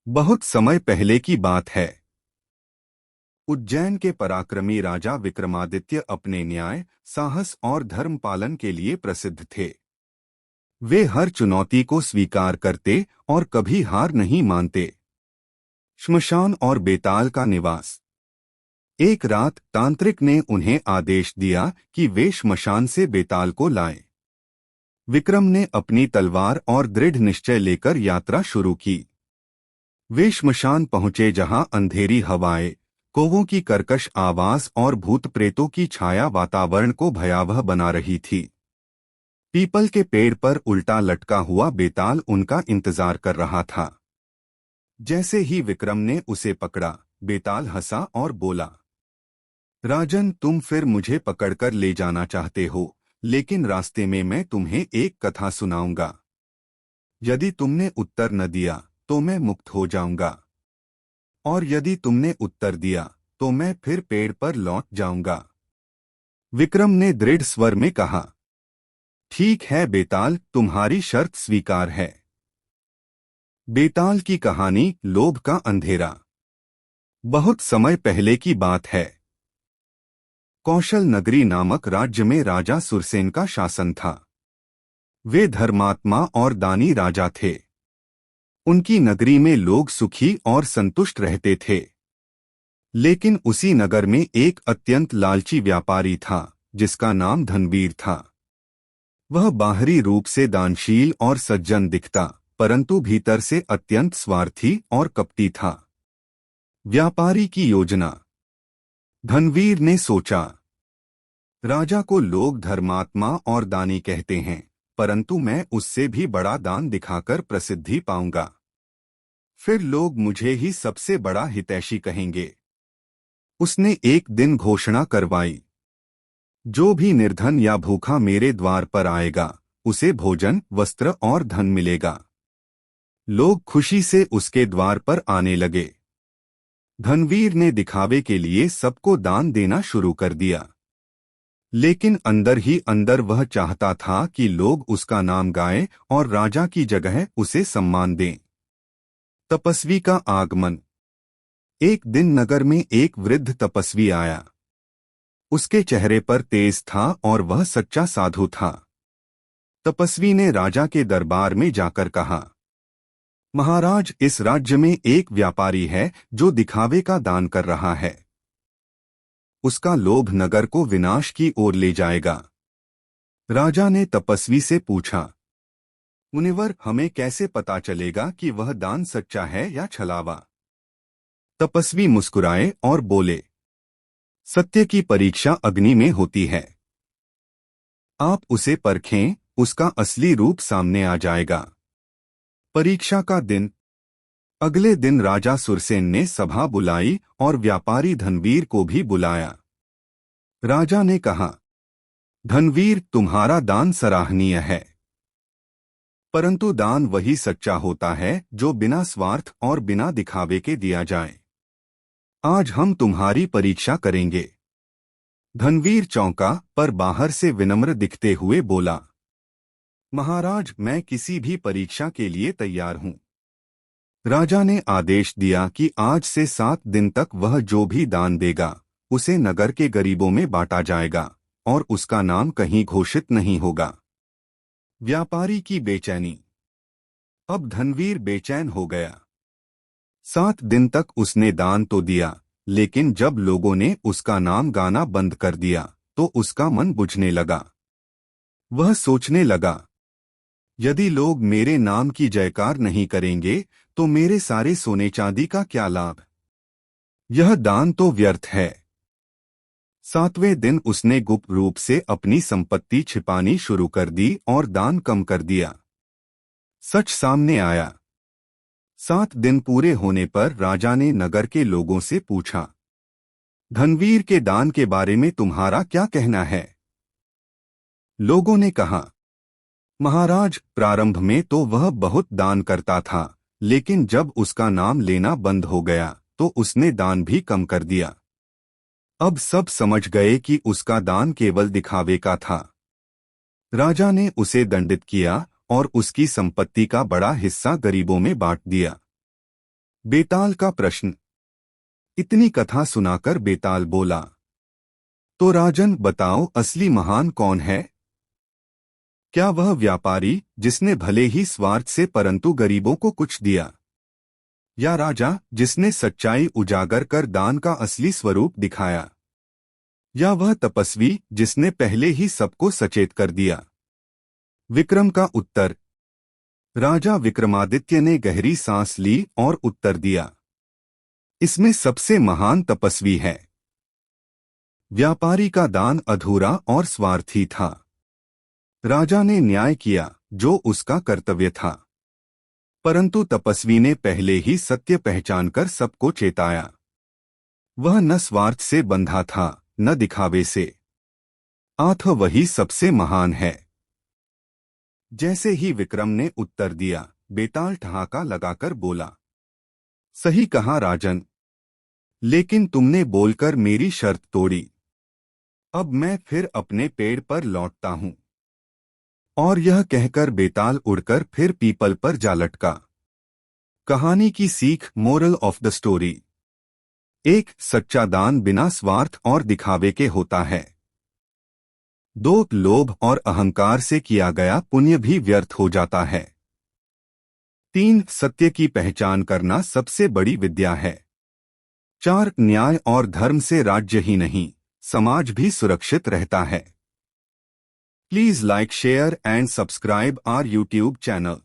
बहुत समय पहले की बात है। उज्जैन के पराक्रमी राजा विक्रमादित्य अपने न्याय, साहस और धर्म पालन के लिए प्रसिद्ध थे। वे हर चुनौती को स्वीकार करते और कभी हार नहीं मानते। श्मशान और बेताल का निवास। एक रात तांत्रिक ने उन्हें आदेश दिया कि वे श्मशान से बेताल को लाएं। विक्रम ने अपनी तलवार और दृढ़ निश्चय लेकर यात्रा शुरू की। वे श्मशान पहुंचे जहां अंधेरी हवाएं, कौवों की कर्कश आवाज और भूत प्रेतों की छाया वातावरण को भयावह बना रही थी। पीपल के पेड़ पर उल्टा लटका हुआ बेताल उनका इंतजार कर रहा था। जैसे ही विक्रम ने उसे पकड़ा, बेताल हंसा और बोला, राजन, तुम फिर मुझे पकड़कर ले जाना चाहते हो, लेकिन रास्ते में मैं तुम्हें एक कथा सुनाऊंगा। यदि तुमने उत्तर न दिया तो मैं मुक्त हो जाऊंगा, और यदि तुमने उत्तर दिया तो मैं फिर पेड़ पर लौट जाऊंगा। विक्रम ने दृढ़ स्वर में कहा, ठीक है बेताल, तुम्हारी शर्त स्वीकार है। बेताल की कहानी, लोभ का अंधेरा। बहुत समय पहले की बात है। कौशल नगरी नामक राज्य में राजा सुरसेन का शासन था। वे धर्मात्मा और दानी राजा थे। उनकी नगरी में लोग सुखी और संतुष्ट रहते थे। लेकिन उसी नगर में एक अत्यंत लालची व्यापारी था, जिसका नाम धनवीर था। वह बाहरी रूप से दानशील और सज्जन दिखता, परंतु भीतर से अत्यंत स्वार्थी और कपटी था। व्यापारी की योजना। धनवीर ने सोचा, राजा को लोग धर्मात्मा और दानी कहते हैं, परंतु मैं उससे भी बड़ा दान दिखाकर प्रसिद्धि पाऊंगा। फिर लोग मुझे ही सबसे बड़ा हितैषी कहेंगे। उसने एक दिन घोषणा करवाई, जो भी निर्धन या भूखा मेरे द्वार पर आएगा, उसे भोजन, वस्त्र और धन मिलेगा। लोग खुशी से उसके द्वार पर आने लगे। धनवीर ने दिखावे के लिए सबको दान देना शुरू कर दिया। लेकिन अंदर ही अंदर वह चाहता था कि लोग उसका नाम गाएं और राजा की जगह उसे सम्मान दें। तपस्वी का आगमन। एक दिन नगर में एक वृद्ध तपस्वी आया। उसके चेहरे पर तेज था और वह सच्चा साधु था। तपस्वी ने राजा के दरबार में जाकर कहा, महाराज, इस राज्य में एक व्यापारी है जो दिखावे का दान कर रहा है। उसका लोभ नगर को विनाश की ओर ले जाएगा। राजा ने तपस्वी से पूछा, मुनिवर, हमें कैसे पता चलेगा कि वह दान सच्चा है या छलावा? तपस्वी मुस्कुराए और बोले, सत्य की परीक्षा अग्नि में होती है। आप उसे परखें, उसका असली रूप सामने आ जाएगा। परीक्षा का दिन। अगले दिन राजा सुरसेन ने सभा बुलाई और व्यापारी धनवीर को भी बुलाया। राजा ने कहा, धनवीर, तुम्हारा दान सराहनीय है, परंतु दान वही सच्चा होता है जो बिना स्वार्थ और बिना दिखावे के दिया जाए। आज हम तुम्हारी परीक्षा करेंगे। धनवीर चौंका, पर बाहर से विनम्र दिखते हुए बोला, महाराज, मैं किसी भी परीक्षा के लिए तैयार हूं। राजा ने आदेश दिया कि आज से 7 दिन तक वह जो भी दान देगा, उसे नगर के गरीबों में बांटा जाएगा और उसका नाम कहीं घोषित नहीं होगा। व्यापारी की बेचैनी। अब धनवीर बेचैन हो गया। 7 दिन तक उसने दान तो दिया, लेकिन जब लोगों ने उसका नाम गाना बंद कर दिया तो उसका मन बुझने लगा। वह सोचने लगा, यदि लोग मेरे नाम की जयकार नहीं करेंगे तो मेरे सारे सोने चांदी का क्या लाभ? यह दान तो व्यर्थ है। 7वें दिन उसने गुप्त रूप से अपनी संपत्ति छिपानी शुरू कर दी और दान कम कर दिया। सच सामने आया। 7 दिन पूरे होने पर राजा ने नगर के लोगों से पूछा, धनवीर के दान के बारे में तुम्हारा क्या कहना है? लोगों ने कहा, महाराज, प्रारंभ में तो वह बहुत दान करता था, लेकिन जब उसका नाम लेना बंद हो गया तो उसने दान भी कम कर दिया। अब सब समझ गए कि उसका दान केवल दिखावे का था। राजा ने उसे दंडित किया और उसकी संपत्ति का बड़ा हिस्सा गरीबों में बांट दिया। बेताल का प्रश्न। इतनी कथा सुनाकर बेताल बोला, तो राजन बताओ, असली महान कौन है? क्या वह व्यापारी जिसने भले ही स्वार्थ से परंतु गरीबों को कुछ दिया, या राजा जिसने सच्चाई उजागर कर दान का असली स्वरूप दिखाया, या वह तपस्वी जिसने पहले ही सबको सचेत कर दिया? विक्रम का उत्तर। राजा विक्रमादित्य ने गहरी सांस ली और उत्तर दिया, इसमें सबसे महान तपस्वी है। व्यापारी का दान अधूरा और स्वार्थी था। राजा ने न्याय किया जो उसका कर्तव्य था, परंतु तपस्वी ने पहले ही सत्य पहचानकर सबको चेताया। वह न स्वार्थ से बंधा था न दिखावे से, अतः वही सबसे महान है। जैसे ही विक्रम ने उत्तर दिया, बेताल ठहाका लगाकर बोला, सही कहा राजन, लेकिन तुमने बोलकर मेरी शर्त तोड़ी। अब मैं फिर अपने पेड़ पर लौटता हूं। और यह कहकर बेताल उड़कर फिर पीपल पर जा लटका। कहानी की सीख, मोरल ऑफ द स्टोरी। 1. सच्चा दान बिना स्वार्थ और दिखावे के होता है। 2. लोभ और अहंकार से किया गया पुण्य भी व्यर्थ हो जाता है। 3. सत्य की पहचान करना सबसे बड़ी विद्या है। 4. न्याय और धर्म से राज्य ही नहीं, समाज भी सुरक्षित रहता है। Please like, share and subscribe our YouTube channel.